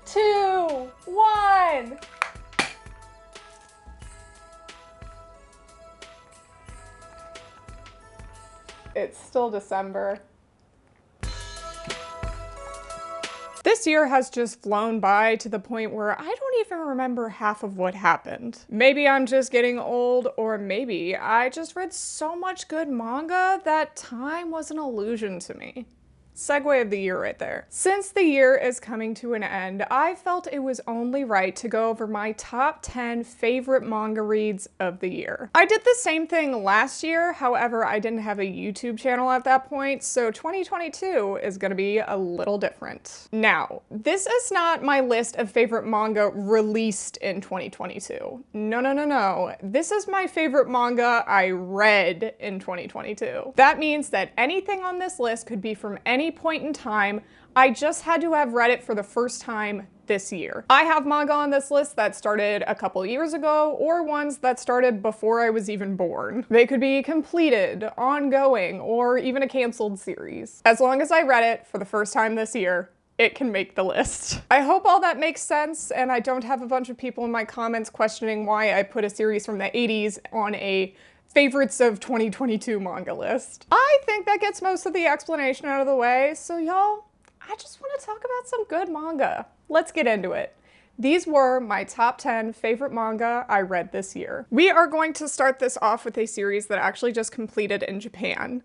2, 1. It's still December. This year has just flown by to the point where I don't even remember half of what happened. Maybe I'm just getting old, or maybe I just read so much good manga that time was an illusion to me. Segue of the year right there. Since the year is coming to an end, I felt it was only right to go over my top 10 favorite manga reads of the year. I did the same thing last year, however, I didn't have a YouTube channel at that point, so 2022 is gonna be a little different. Now, this is not my list of favorite manga released in 2022. No. This is my favorite manga I read in 2022. That means that anything on this list could be from any point in time. I just had to have read it for the first time this year. I have manga on this list that started a couple years ago, or ones that started before I was even born. They could be completed, ongoing, or even a canceled series. As long as I read it for the first time this year, it can make the list. I hope all that makes sense, and I don't have a bunch of people in my comments questioning why I put a series from the 80s on a favorites of 2022 manga list. I think that gets most of the explanation out of the way, so y'all, I just want to talk about some good manga. Let's get into it. These were my top 10 favorite manga I read this year. We are going to start this off with a series that actually just completed in Japan.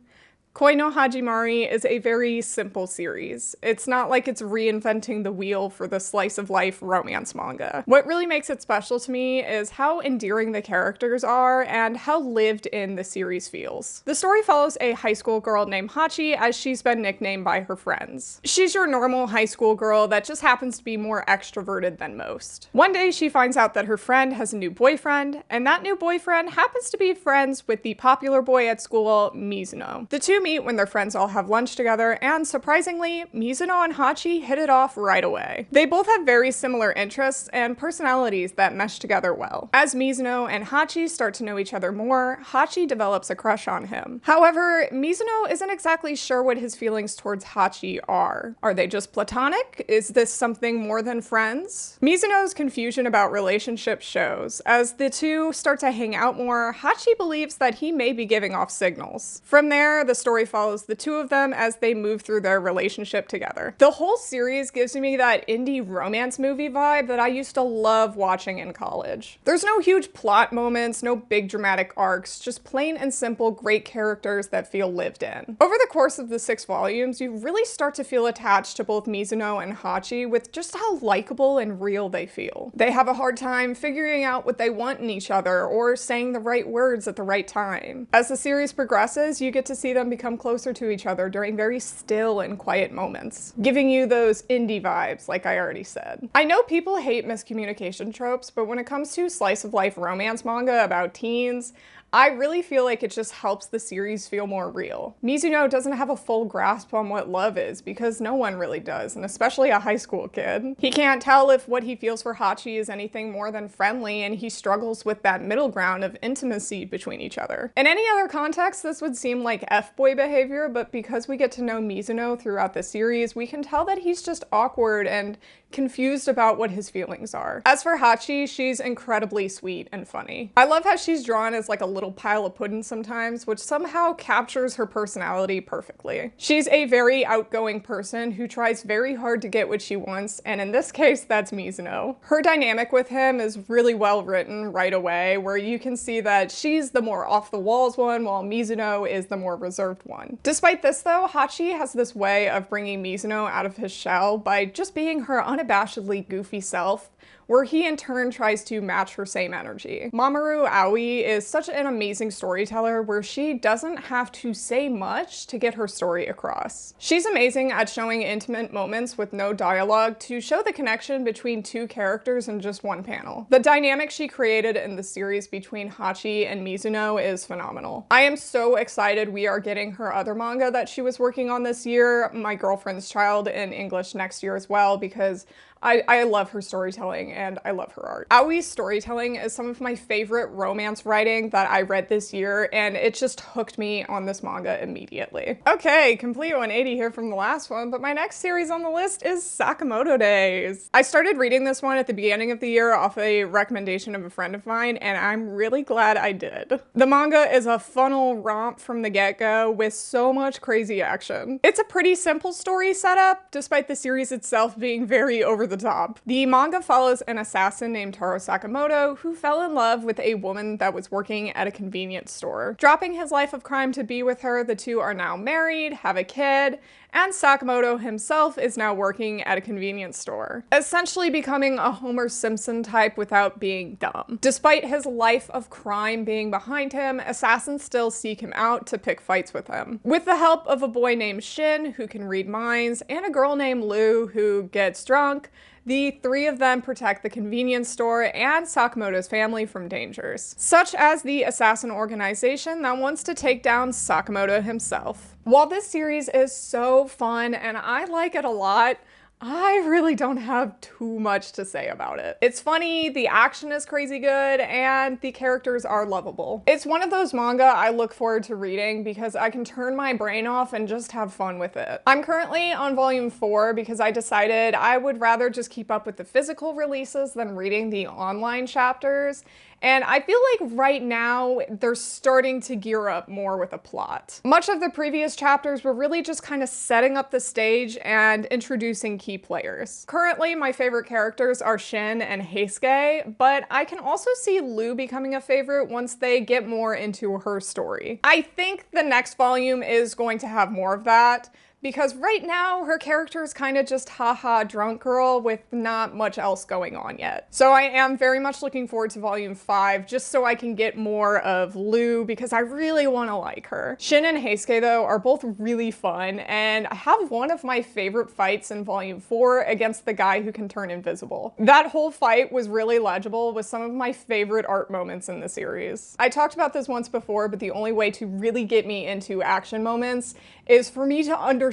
Koi no Hajimari is a very simple series. It's not like it's reinventing the wheel for the slice of life romance manga. What really makes it special to me is how endearing the characters are and how lived in the series feels. The story follows a high school girl named Hachi, as she's been nicknamed by her friends. She's your normal high school girl that just happens to be more extroverted than most. One day she finds out that her friend has a new boyfriend, and that new boyfriend happens to be friends with the popular boy at school, Mizuno. The two meet when their friends all have lunch together, and surprisingly, Mizuno and Hachi hit it off right away. They both have very similar interests and personalities that mesh together well. As Mizuno and Hachi start to know each other more, Hachi develops a crush on him. However, Mizuno isn't exactly sure what his feelings towards Hachi are. Are they just platonic? Is this something more than friends? Mizuno's confusion about relationships shows. As the two start to hang out more, Hachi believes that he may be giving off signals. From there, the story follows the two of them as they move through their relationship together. The whole series gives me that indie romance movie vibe that I used to love watching in college. There's no huge plot moments, no big dramatic arcs, just plain and simple great characters that feel lived in. Over the course of the 6 volumes, you really start to feel attached to both Mizuno and Hachi with just how likable and real they feel. They have a hard time figuring out what they want in each other or saying the right words at the right time. As the series progresses, you get to see them become closer to each other during very still and quiet moments, giving you those indie vibes, like I already said. I know people hate miscommunication tropes, but when it comes to slice of life romance manga about teens, I really feel like it just helps the series feel more real. Mizuno doesn't have a full grasp on what love is, because no one really does, and especially a high school kid. He can't tell if what he feels for Hachi is anything more than friendly, and he struggles with that middle ground of intimacy between each other. In any other context, this would seem like F-boy behavior, but because we get to know Mizuno throughout the series, we can tell that he's just awkward and confused about what his feelings are. As for Hachi, she's incredibly sweet and funny. I love how she's drawn as like a little pile of pudding sometimes, which somehow captures her personality perfectly. She's a very outgoing person who tries very hard to get what she wants, and in this case, that's Mizuno. Her dynamic with him is really well written right away, where you can see that she's the more off-the-walls one, while Mizuno is the more reserved one. Despite this though, Hachi has this way of bringing Mizuno out of his shell by just being her unabashedly goofy self, where he in turn tries to match her same energy. Mamoru Aoi is such an amazing storyteller where she doesn't have to say much to get her story across. She's amazing at showing intimate moments with no dialogue to show the connection between two characters in just one panel. The dynamic she created in the series between Hachi and Mizuno is phenomenal. I am so excited we are getting her other manga that she was working on this year, My Girlfriend's Child, in English next year as well, because I love her storytelling storytelling, and I love her art. Aoi's storytelling is some of my favorite romance writing that I read this year, and it just hooked me on this manga immediately. Okay, complete 180 here from the last one, but my next series on the list is Sakamoto Days. I started reading this one at the beginning of the year off a recommendation of a friend of mine, and I'm really glad I did. The manga is a funnel romp from the get-go with so much crazy action. It's a pretty simple story setup, despite the series itself being very over the top. The manga follows an assassin named Taro Sakamoto who fell in love with a woman that was working at a convenience store. Dropping his life of crime to be with her, the two are now married, have a kid, and Sakamoto himself is now working at a convenience store, essentially becoming a Homer Simpson type without being dumb. Despite his life of crime being behind him, assassins still seek him out to pick fights with him. With the help of a boy named Shin, who can read minds, and a girl named Lu, who gets drunk, the three of them protect the convenience store and Sakamoto's family from dangers, such as the assassin organization that wants to take down Sakamoto himself. While this series is so fun and I like it a lot, I really don't have too much to say about it. It's funny, the action is crazy good, and the characters are lovable. It's one of those manga I look forward to reading because I can turn my brain off and just have fun with it. I'm currently on volume 4 because I decided I would rather just keep up with the physical releases than reading the online chapters. And I feel like right now they're starting to gear up more with a plot. Much of the previous chapters were really just kind of setting up the stage and introducing key players. Currently, my favorite characters are Shin and Heisuke, but I can also see Lu becoming a favorite once they get more into her story. I think the next volume is going to have more of that, because right now her character is kind of just haha drunk girl with not much else going on yet. So I am very much looking forward to volume 5 just so I can get more of Lu because I really want to like her. Shin and Heisuke though are both really fun, and I have one of my favorite fights in volume 4 against the guy who can turn invisible. That whole fight was really legible with some of my favorite art moments in the series. I talked about this once before, but the only way to really get me into action moments is for me to understand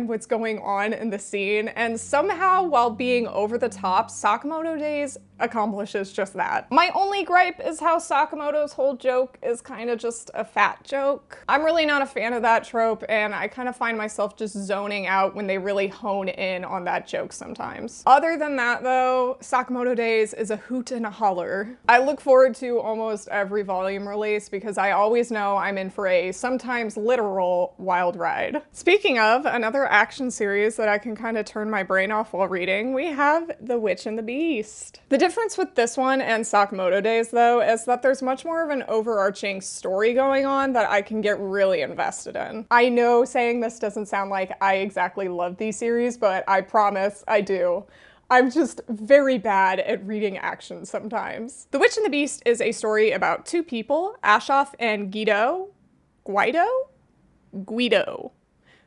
what's going on in the scene, and somehow, while being over the top, Sakamoto Days accomplishes just that. My only gripe is how Sakamoto's whole joke is kind of just a fat joke. I'm really not a fan of that trope, and I kind of find myself just zoning out when they really hone in on that joke sometimes. Other than that though, Sakamoto Days is a hoot and a holler. I look forward to almost every volume release because I always know I'm in for a sometimes literal wild ride. Speaking of another action series that I can kind of turn my brain off while reading, we have The Witch and the Beast. The difference with this one and Sakamoto Days though is that there's much more of an overarching story going on that I can get really invested in. I know saying this doesn't sound like I exactly love these series, but I promise I do. I'm just very bad at reading action sometimes. The Witch and the Beast is a story about two people, Ashoff and Guido,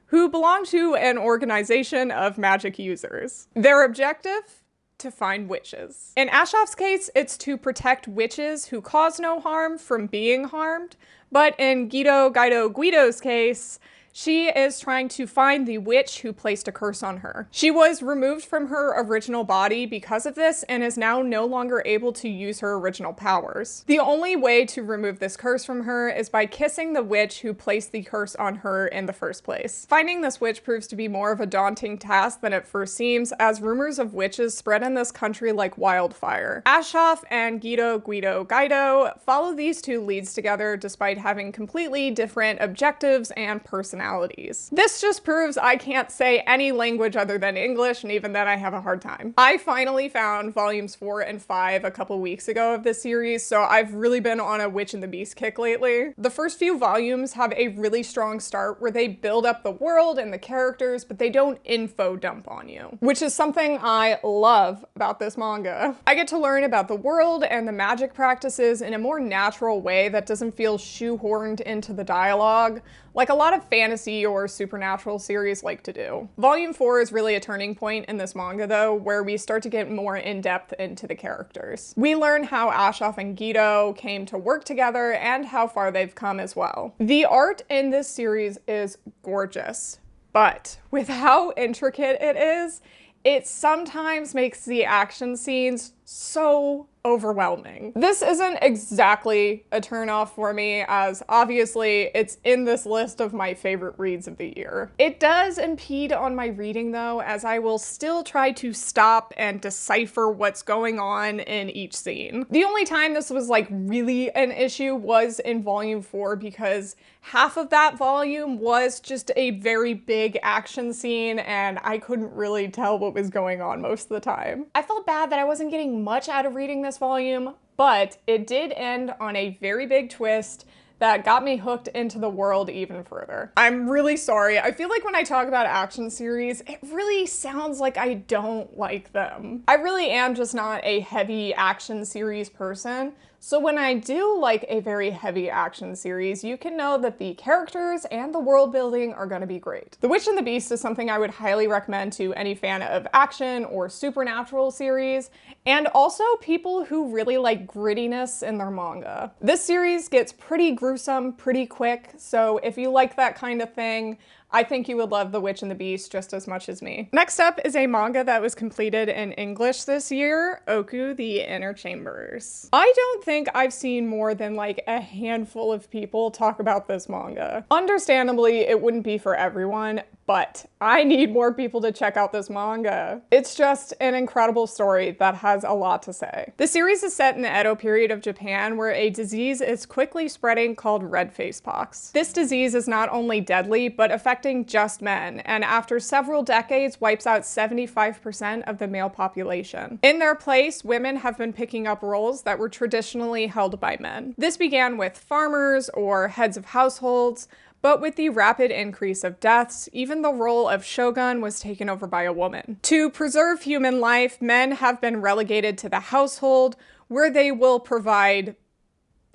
who belong to an organization of magic users. Their objective? To find witches. In Ashoff's case, it's to protect witches who cause no harm from being harmed, but in Guido's case, she is trying to find the witch who placed a curse on her. She was removed from her original body because of this and is now no longer able to use her original powers. The only way to remove this curse from her is by kissing the witch who placed the curse on her in the first place. Finding this witch proves to be more of a daunting task than it first seems, as rumors of witches spread in this country like wildfire. Ashoff and Guido follow these two leads together despite having completely different objectives and personalities. This just proves I can't say any language other than English, and even then I have a hard time. I finally found volumes 4 and 5 a couple weeks ago of this series, so I've really been on a Witch and the Beast kick lately. The first few volumes have a really strong start where they build up the world and the characters, but they don't info dump on you, which is something I love about this manga. I get to learn about the world and the magic practices in a more natural way that doesn't feel shoehorned into the dialogue, like a lot of fantasy or supernatural series like to do. Volume 4 is really a turning point in this manga though, where we start to get more in-depth into the characters. We learn how Ashoff and Guido came to work together and how far they've come as well. The art in this series is gorgeous, but with how intricate it is, it sometimes makes the action scenes so overwhelming. This isn't exactly a turnoff for me, as obviously it's in this list of my favorite reads of the year. It does impede on my reading though, as I will still try to stop and decipher what's going on in each scene. The only time this was like really an issue was in volume 4, because half of that volume was just a very big action scene and I couldn't really tell what was going on most of the time. I felt bad that I wasn't getting much out of reading this volume, but it did end on a very big twist that got me hooked into the world even further. I'm really sorry. I feel like when I talk about action series, it really sounds like I don't like them. I really am just not a heavy action series person. So when I do like a very heavy action series, you can know that the characters and the world building are gonna be great. The Witch and the Beast is something I would highly recommend to any fan of action or supernatural series, and also people who really like grittiness in their manga. This series gets pretty gruesome pretty quick, so if you like that kind of thing, I think you would love The Witch and the Beast just as much as me. Next up is a manga that was completed in English this year, Ooku-The Inner Chambers. I don't think I've seen more than like a handful of people talk about this manga. Understandably, it wouldn't be for everyone, but I need more people to check out this manga. It's just an incredible story that has a lot to say. The series is set in the Edo period of Japan, where a disease is quickly spreading called red face pox. This disease is not only deadly, but affecting just men, and after several decades wipes out 75% of the male population. In their place, women have been picking up roles that were traditionally held by men. This began with farmers or heads of households, but with the rapid increase of deaths, even the role of shogun was taken over by a woman. To preserve human life, men have been relegated to the household, where they will provide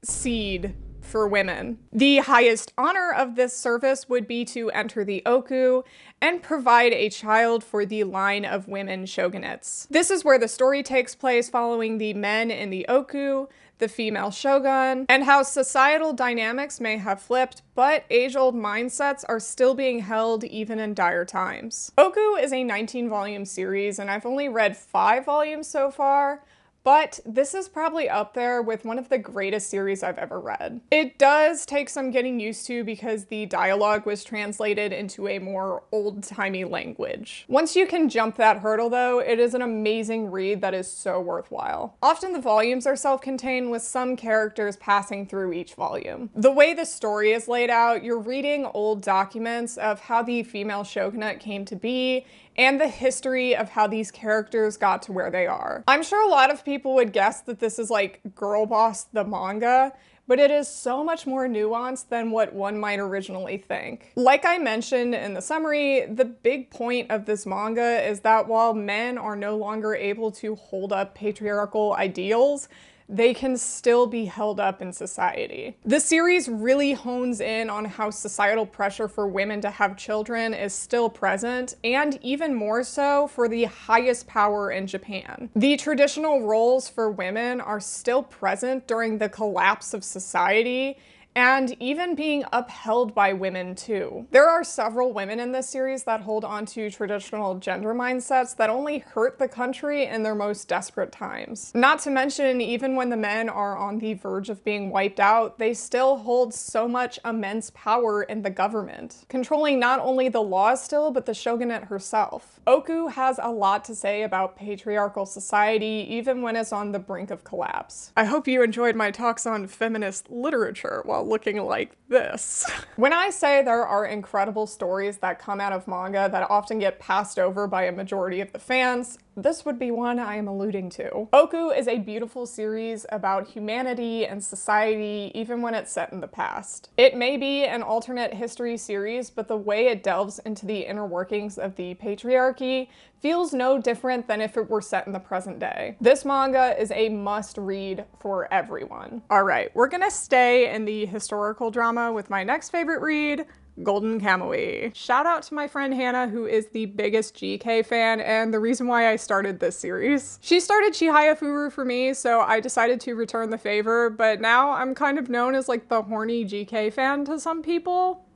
seed for women. The highest honor of this service would be to enter the Oku and provide a child for the line of women shogunates. This is where the story takes place, following the men in the Oku, the female shogun, and how societal dynamics may have flipped, but age-old mindsets are still being held even in dire times. Oku is a 19-volume series, and I've only read 5 volumes so far, but this is probably up there with one of the greatest series I've ever read. It does take some getting used to because the dialogue was translated into a more old-timey language. Once you can jump that hurdle though, it is an amazing read that is so worthwhile. Often the volumes are self-contained, with some characters passing through each volume. The way the story is laid out, you're reading old documents of how the female shogunate came to be, and the history of how these characters got to where they are. I'm sure a lot of people would guess that this is like Girl Boss the manga, but it is so much more nuanced than what one might originally think. Like I mentioned in the summary, the big point of this manga is that while men are no longer able to hold up patriarchal ideals, they can still be held up in society. The series really hones in on how societal pressure for women to have children is still present, and even more so for the highest power in Japan. The traditional roles for women are still present during the collapse of society, and even being upheld by women too. There are several women in this series that hold on to traditional gender mindsets that only hurt the country in their most desperate times. Not to mention, even when the men are on the verge of being wiped out, they still hold so much immense power in the government, controlling not only the laws still, but the shogunate herself. Oku has a lot to say about patriarchal society, even when it's on the brink of collapse. I hope you enjoyed my talks on feminist literature while looking like this. When I say there are incredible stories that come out of manga that often get passed over by a majority of the fans, this would be one I am alluding to. Oku is a beautiful series about humanity and society, even when it's set in the past. It may be an alternate history series, but the way it delves into the inner workings of the patriarchy feels no different than if it were set in the present day. This manga is a must-read for everyone. Alright, we're gonna stay in the historical drama with my next favorite read, Golden Kamuy. Shout out to my friend Hannah, who is the biggest GK fan and the reason why I started this series. She started Chihaya Furu for me, so I decided to return the favor, but now I'm kind of known as like the horny GK fan to some people.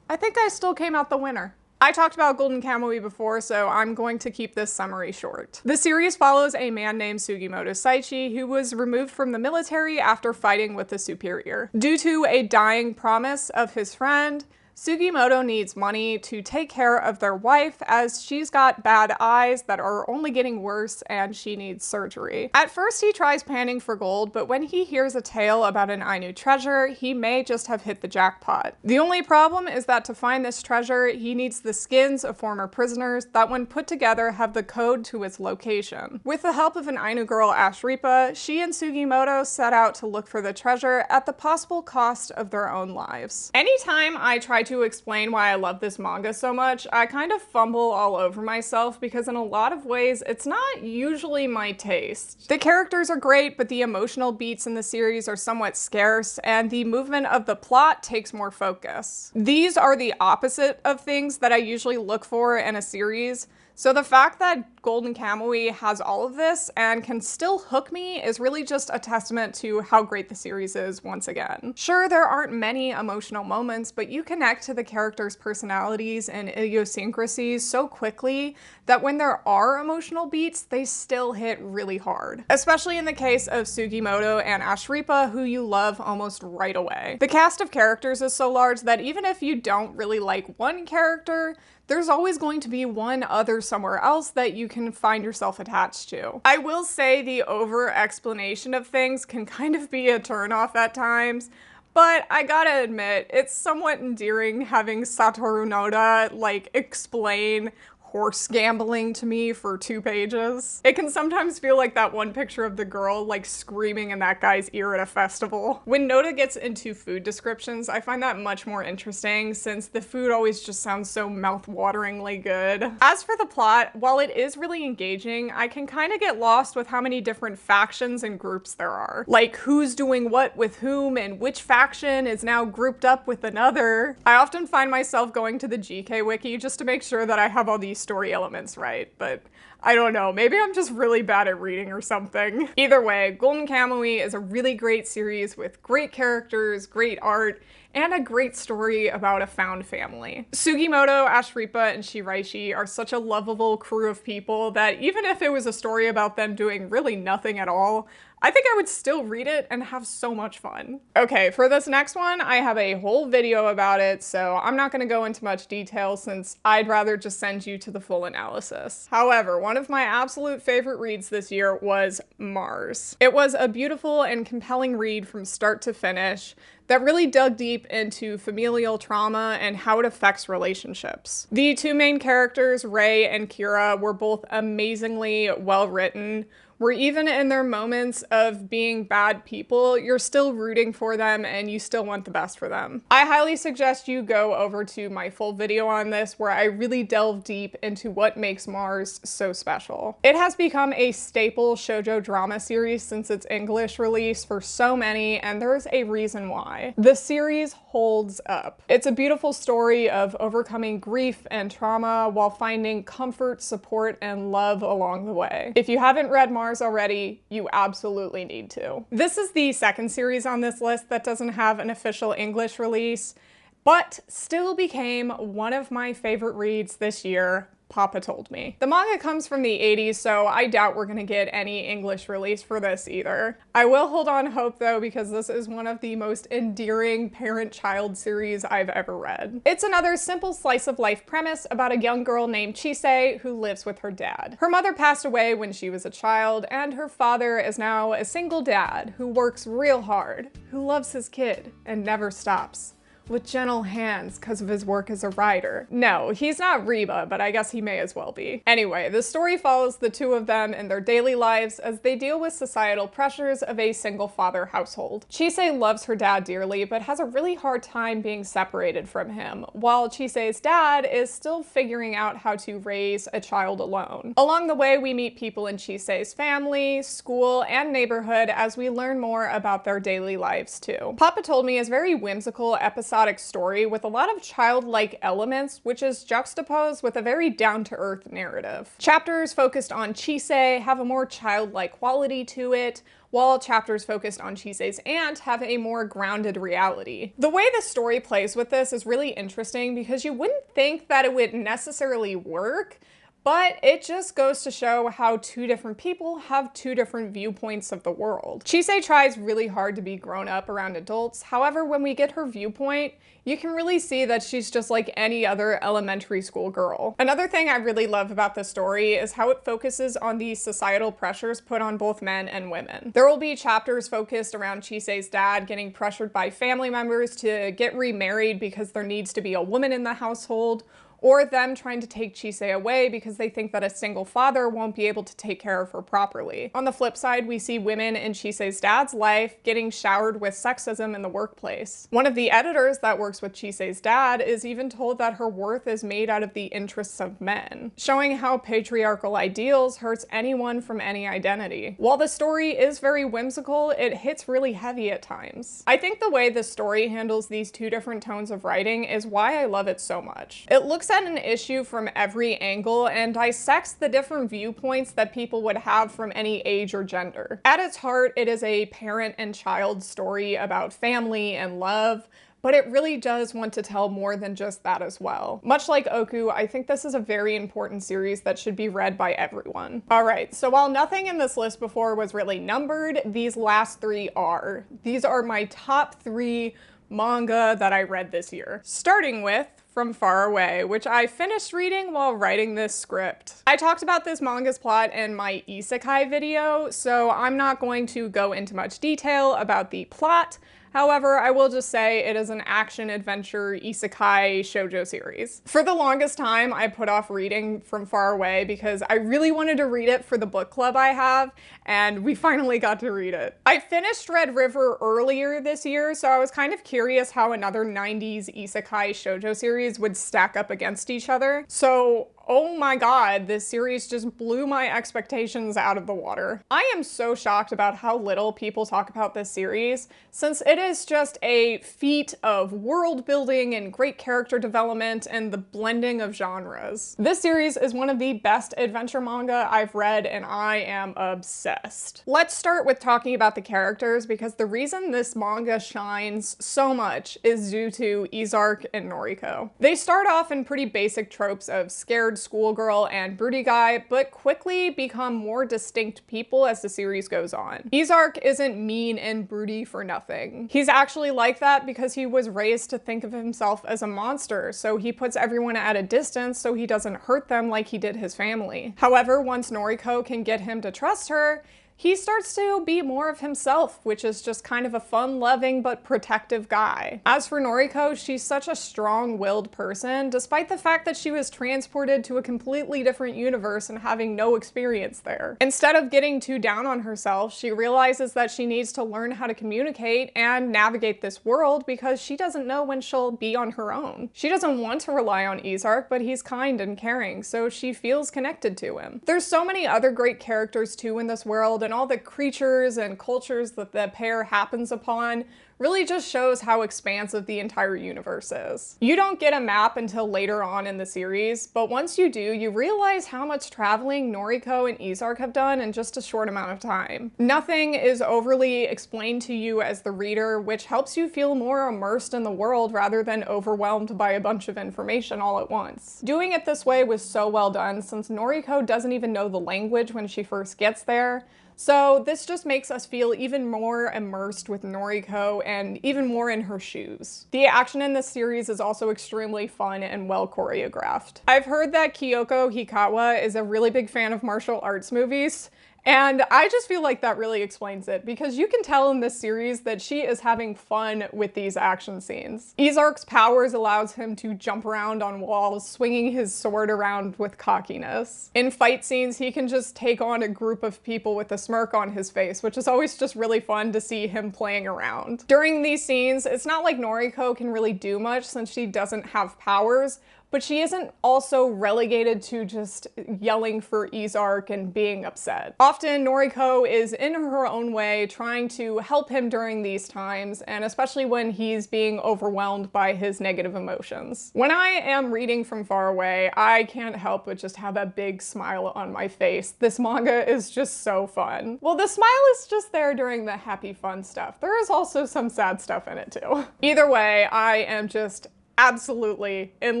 I think I still came out the winner. I talked about Golden Kamuy before, so I'm going to keep this summary short. The series follows a man named Sugimoto Saichi who was removed from the military after fighting with a superior. Due to a dying promise of his friend, Sugimoto needs money to take care of their wife as she's got bad eyes that are only getting worse and she needs surgery. At first he tries panning for gold, but when he hears a tale about an Ainu treasure, he may just have hit the jackpot. The only problem is that to find this treasure, he needs the skins of former prisoners that when put together have the code to its location. With the help of an Ainu girl, Ashripa, she and Sugimoto set out to look for the treasure at the possible cost of their own lives. Anytime I try to explain why I love this manga so much, I kind of fumble all over myself because in a lot of ways, it's not usually my taste. The characters are great, but the emotional beats in the series are somewhat scarce, and the movement of the plot takes more focus. These are the opposite of things that I usually look for in a series, so the fact that Golden Kamuy has all of this and can still hook me is really just a testament to how great the series is once again. Sure, there aren't many emotional moments, but you connect to the characters' personalities and idiosyncrasies so quickly that when there are emotional beats, they still hit really hard. Especially in the case of Sugimoto and Ashripa, who you love almost right away. The cast of characters is so large that even if you don't really like one character, there's always going to be one other somewhere else that you can find yourself attached to. I will say the over-explanation of things can kind of be a turnoff at times, but I gotta admit, it's somewhat endearing having Satoru Noda, like, explain horse gambling to me for 2 pages. It can sometimes feel like that one picture of the girl like screaming in that guy's ear at a festival. When Noda gets into food descriptions, I find that much more interesting since the food always just sounds so mouth-wateringly good. As for the plot, while it is really engaging, I can kind of get lost with how many different factions and groups there are. Like who's doing what with whom and which faction is now grouped up with another. I often find myself going to the GK wiki just to make sure that I have all these story elements right, but I don't know, maybe I'm just really bad at reading or something. Either way, Golden Kamuy is a really great series with great characters, great art, and a great story about a found family. Sugimoto, Ashripa, and Shiraishi are such a lovable crew of people that even if it was a story about them doing really nothing at all, I think I would still read it and have so much fun. Okay, for this next one, I have a whole video about it, so I'm not gonna go into much detail since I'd rather just send you to the full analysis. However, one of my absolute favorite reads this year was Mars. It was a beautiful and compelling read from start to finish that really dug deep into familial trauma and how it affects relationships. The 2 main characters, Rei and Kira, were both amazingly well written, where even in their moments of being bad people, you're still rooting for them and you still want the best for them. I highly suggest you go over to my full video on this where I really delve deep into what makes Mars so special. It has become a staple shoujo drama series since its English release for so many, and there's a reason why. The series holds up. It's a beautiful story of overcoming grief and trauma while finding comfort, support, and love along the way. If you haven't read Mars already, you absolutely need to. This is the second series on this list that doesn't have an official English release, but still became one of my favorite reads this year. Papa told me. The manga comes from the 80s, so I doubt we're gonna get any English release for this either. I will hold on hope though, because this is one of the most endearing parent-child series I've ever read. It's another simple slice of life premise about a young girl named Chise who lives with her dad. Her mother passed away when she was a child, and her father is now a single dad who works real hard, who loves his kid and never stops. With gentle hands because of his work as a writer. No, he's not Reba, but I guess he may as well be. Anyway, the story follows the 2 of them in their daily lives as they deal with societal pressures of a single father household. Chise loves her dad dearly, but has a really hard time being separated from him, while Chise's dad is still figuring out how to raise a child alone. Along the way, we meet people in Chise's family, school, and neighborhood as we learn more about their daily lives too. Papa Told Me is very whimsical, episodic, episodic story with a lot of childlike elements, which is juxtaposed with a very down-to-earth narrative. Chapters focused on Chisei have a more childlike quality to it, while chapters focused on Chisei's aunt have a more grounded reality. The way the story plays with this is really interesting because you wouldn't think that it would necessarily work, but it just goes to show how two different people have two different viewpoints of the world. Chisei tries really hard to be grown up around adults. However, when we get her viewpoint, you can really see that she's just like any other elementary school girl. Another thing I really love about this story is how it focuses on the societal pressures put on both men and women. There will be chapters focused around Chisei's dad getting pressured by family members to get remarried because there needs to be a woman in the household, or them trying to take Chisei away because they think that a single father won't be able to take care of her properly. On the flip side, we see women in Chisei's dad's life getting showered with sexism in the workplace. One of the editors that works with Chisei's dad is even told that her worth is made out of the interests of men, showing how patriarchal ideals hurts anyone from any identity. While the story is very whimsical, it hits really heavy at times. I think the way the story handles these two different tones of writing is why I love it so much. It looks at an issue from every angle and dissects the different viewpoints that people would have from any age or gender. At its heart, it is a parent and child story about family and love, but it really does want to tell more than just that as well. Much like Oku, I think this is a very important series that should be read by everyone. Alright, so while nothing in this list before was really numbered, these last three are. These are my top 3 manga that I read this year. Starting with From Far Away, which I finished reading while writing this script. I talked about this manga's plot in my isekai video, so I'm not going to go into much detail about the plot. However, I will just say it is an action-adventure isekai shoujo series. For the longest time, I put off reading From Far Away because I really wanted to read it for the book club I have, and we finally got to read it. I finished Red River earlier this year, so I was kind of curious how another 90s isekai shoujo series would stack up against each other. So, oh my god, this series just blew my expectations out of the water. I am so shocked about how little people talk about this series, since it is just a feat of world building and great character development and the blending of genres. This series is one of the best adventure manga I've read, and I am obsessed. Let's start with talking about the characters, because the reason this manga shines so much is due to Izark and Noriko. They start off in pretty basic tropes of scared schoolgirl and broody guy, but quickly become more distinct people as the series goes on. Izark isn't mean and broody for nothing. He's actually like that because he was raised to think of himself as a monster, so he puts everyone at a distance so he doesn't hurt them like he did his family. However, once Noriko can get him to trust her, he starts to be more of himself, which is just kind of a fun-loving but protective guy. As for Noriko, she's such a strong-willed person, despite the fact that she was transported to a completely different universe and having no experience there. Instead of getting too down on herself, she realizes that she needs to learn how to communicate and navigate this world because she doesn't know when she'll be on her own. She doesn't want to rely on Izark, but he's kind and caring, so she feels connected to him. There's so many other great characters too in this world, and all the creatures and cultures that the pair happens upon really just shows how expansive the entire universe is. You don't get a map until later on in the series, but once you do, you realize how much traveling Noriko and Izark have done in just a short amount of time. Nothing is overly explained to you as the reader, which helps you feel more immersed in the world rather than overwhelmed by a bunch of information all at once. Doing it this way was so well done, since Noriko doesn't even know the language when she first gets there. So this just makes us feel even more immersed with Noriko and even more in her shoes. The action in this series is also extremely fun and well choreographed. I've heard that Kyoko Hikawa is a really big fan of martial arts movies, and I just feel like that really explains it, because you can tell in this series that she is having fun with these action scenes. Izark's powers allows him to jump around on walls, swinging his sword around with cockiness. In fight scenes, he can just take on a group of people with a smirk on his face, which is always just really fun to see him playing around. During these scenes, it's not like Noriko can really do much since she doesn't have powers, but she isn't also relegated to just yelling for Izark and being upset. Often, Noriko is in her own way trying to help him during these times, and especially when he's being overwhelmed by his negative emotions. When I am reading from far away, I can't help but just have a big smile on my face. This manga is just so fun. Well, the smile is just there during the happy fun stuff. There is also some sad stuff in it too. Either way, I am just absolutely in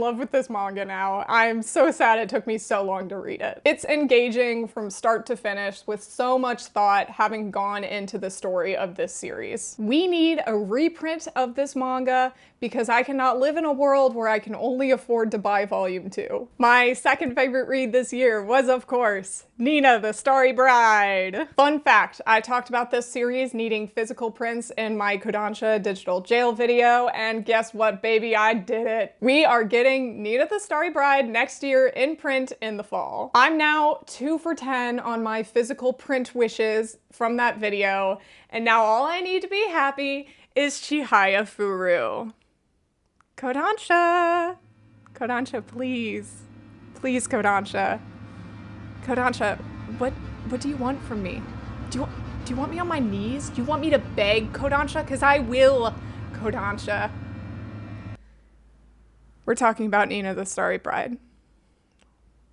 love with this manga now. I'm so sad it took me so long to read it. It's engaging from start to finish with so much thought having gone into the story of this series. We need a reprint of this manga because I cannot live in a world where I can only afford to buy volume 2. My second favorite read this year was, of course, Nina the Starry Bride. Fun fact, I talked about this series needing physical prints in my Kodansha digital jail video, and guess what, baby, I did it. We are getting Nina the Starry Bride next year in print in the fall. I'm now 2 for 10 on my physical print wishes from that video, and now all I need to be happy is Chihaya Furu. Kodansha! Kodansha, please. Please, Kodansha. Kodansha, what do you want from me? Do you want me on my knees? Do you want me to beg, Kodansha? Because I will, Kodansha. We're talking about Nina the Starry Bride.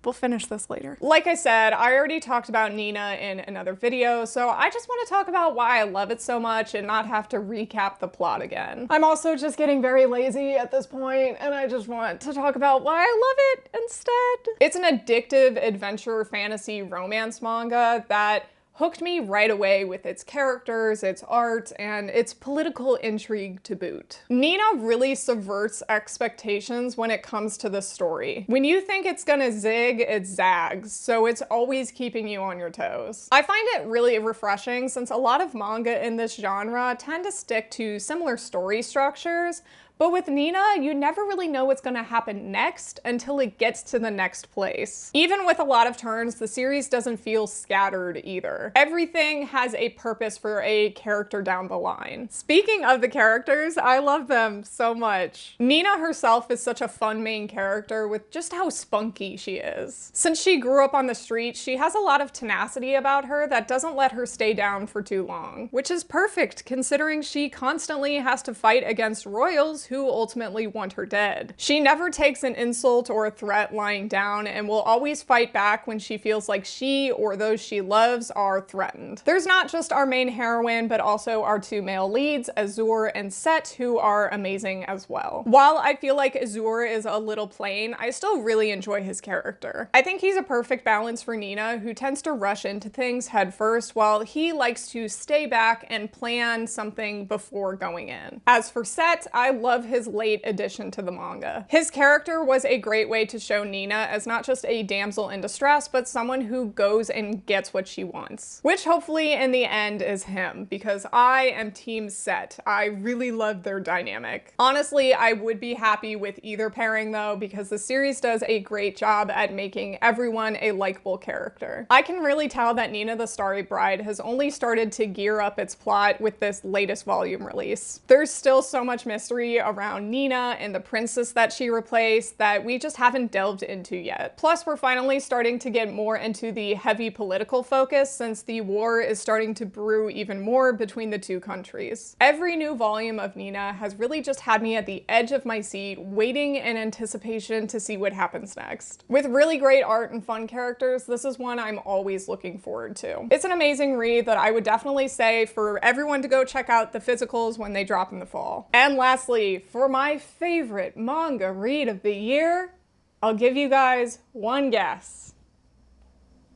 We'll finish this later. Like I said, I already talked about Nina in another video, so I just want to talk about why I love it so much and not have to recap the plot again. I'm also just getting very lazy at this point, and I just want to talk about why I love it instead. It's an addictive adventure fantasy romance manga that hooked me right away with its characters, its art, and its political intrigue to boot. Nina really subverts expectations when it comes to the story. When you think it's gonna zig, it zags, so it's always keeping you on your toes. I find it really refreshing since a lot of manga in this genre tend to stick to similar story structures, but with Nina, you never really know what's gonna happen next until it gets to the next place. Even with a lot of turns, the series doesn't feel scattered either. Everything has a purpose for a character down the line. Speaking of the characters, I love them so much. Nina herself is such a fun main character with just how spunky she is. Since she grew up on the street, she has a lot of tenacity about her that doesn't let her stay down for too long, which is perfect considering she constantly has to fight against royals who ultimately want her dead. She never takes an insult or a threat lying down and will always fight back when she feels like she or those she loves are threatened. There's not just our main heroine, but also our 2 male leads, Azur and Set, who are amazing as well. While I feel like Azur is a little plain, I still really enjoy his character. I think he's a perfect balance for Nina, who tends to rush into things head first, while he likes to stay back and plan something before going in. As for Set, I love his late addition to the manga. His character was a great way to show Nina as not just a damsel in distress, but someone who goes and gets what she wants. Which hopefully in the end is him, because I am team Set. I really love their dynamic. Honestly, I would be happy with either pairing though, because the series does a great job at making everyone a likable character. I can really tell that Nina the Starry Bride has only started to gear up its plot with this latest volume release. There's still so much mystery around Nina and the princess that she replaced that we just haven't delved into yet. Plus, we're finally starting to get more into the heavy political focus since the war is starting to brew even more between the 2 countries. Every new volume of Nina has really just had me at the edge of my seat, waiting in anticipation to see what happens next. With really great art and fun characters, this is one I'm always looking forward to. It's an amazing read that I would definitely say for everyone to go check out the physicals when they drop in the fall. And lastly, for my favorite manga read of the year, I'll give you guys one guess.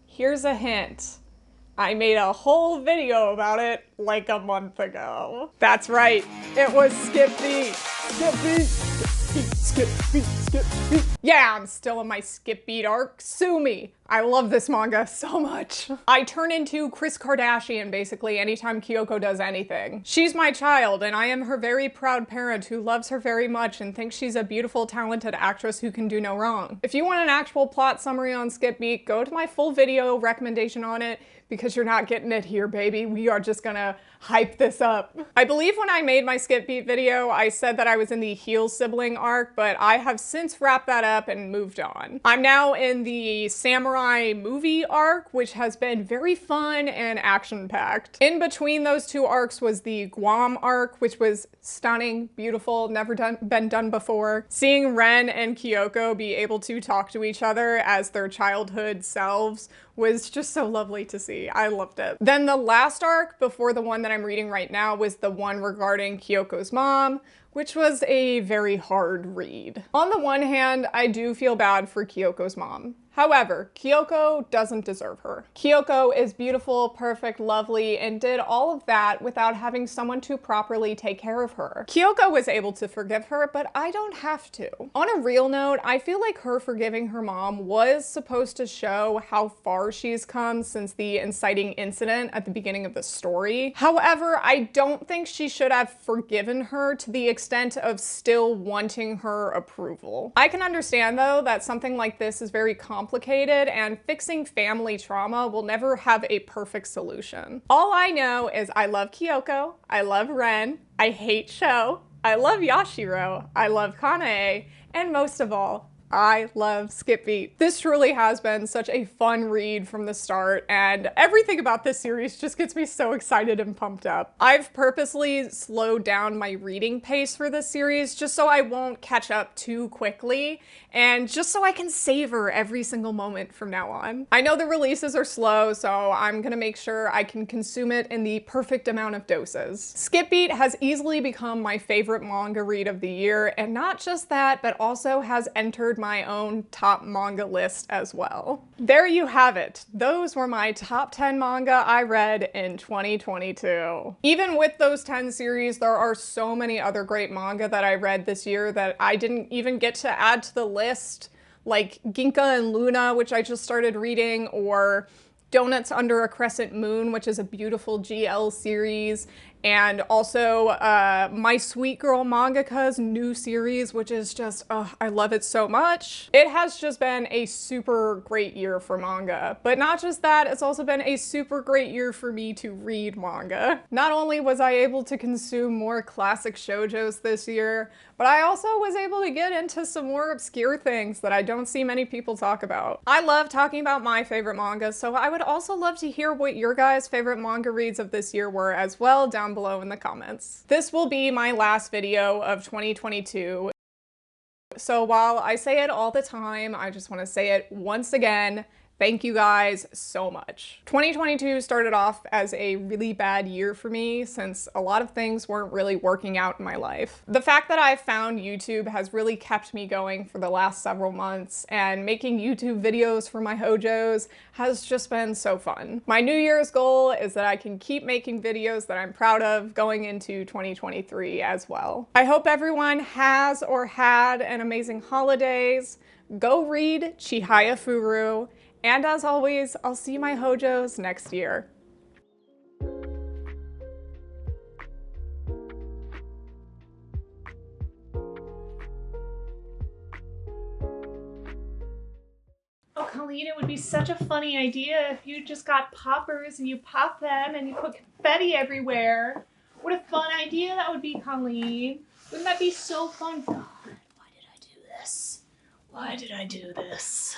Here's a hint. I made a whole video about it like a month ago. That's right, it was Skip Beat. Skip Beat, Skip Beat, Skip Beat. Yeah, I'm still in my Skip Beat arc. Sue me. I love this manga so much. I turn into Kris Kardashian basically anytime Kyoko does anything. She's my child and I am her very proud parent who loves her very much and thinks she's a beautiful, talented actress who can do no wrong. If you want an actual plot summary on Skip Beat, go to my full video recommendation on it because you're not getting it here, baby. We are just gonna hype this up. I believe when I made my skip beat video, I said that I was in the heel sibling arc, but I have since wrapped that up and moved on. I'm now in the samurai movie arc, which has been very fun and action-packed. In between those two arcs was the Guam arc, which was stunning, beautiful, never been done before. Seeing Ren and Kyoko be able to talk to each other as their childhood selves was just so lovely to see. I loved it. Then the last arc before the one that I'm reading right now was the one regarding Kyoko's mom, which was a very hard read. On the one hand, I do feel bad for Kyoko's mom. However, Kyoko doesn't deserve her. Kyoko is beautiful, perfect, lovely, and did all of that without having someone to properly take care of her. Kyoko was able to forgive her, but I don't have to. On a real note, I feel like her forgiving her mom was supposed to show how far she's come since the inciting incident at the beginning of the story. However, I don't think she should have forgiven her to the extent of still wanting her approval. I can understand, though, that something like this is very complicated and fixing family trauma will never have a perfect solution. All I know is I love Kyoko, I love Ren, I hate Sho, I love Yashiro, I love Kanae, and most of all, I love Skip Beat. This truly has been such a fun read from the start, and everything about this series just gets me so excited and pumped up. I've purposely slowed down my reading pace for this series just so I won't catch up too quickly, and just so I can savor every single moment from now on. I know the releases are slow, so I'm gonna make sure I can consume it in the perfect amount of doses. Skip Beat has easily become my favorite manga read of the year, and not just that, but also has entered my own top manga list as well. There you have it. Those were my top 10 manga I read in 2022. Even with those 10 series, there are so many other great manga that I read this year that I didn't even get to add to the list, like Ginka and Luna, which I just started reading, or Donuts Under a Crescent Moon, which is a beautiful GL series, and also My Sweet Girl Mangaka's new series, which is just, I love it so much. It has just been a super great year for manga. But not just that, it's also been a super great year for me to read manga. Not only was I able to consume more classic shoujos this year, but I also was able to get into some more obscure things that I don't see many people talk about. I love talking about my favorite manga, so I would also love to hear what your guys' favorite manga reads of this year were as well down below in the comments. This will be my last video of 2022. So while I say it all the time, I just want to say it once again. Thank you guys so much. 2022 started off as a really bad year for me since a lot of things weren't really working out in my life. The fact that I found YouTube has really kept me going for the last several months, and making YouTube videos for my hojos has just been so fun. My New Year's goal is that I can keep making videos that I'm proud of going into 2023 as well. I hope everyone has or had an amazing holidays. Go read Chihaya Furu. And as always, I'll see my hojos next year. Oh, Colleen, it would be such a funny idea if you just got poppers and you pop them and you put confetti everywhere. What a fun idea that would be, Colleen. Wouldn't that be so fun? God, why did I do this? Why did I do this?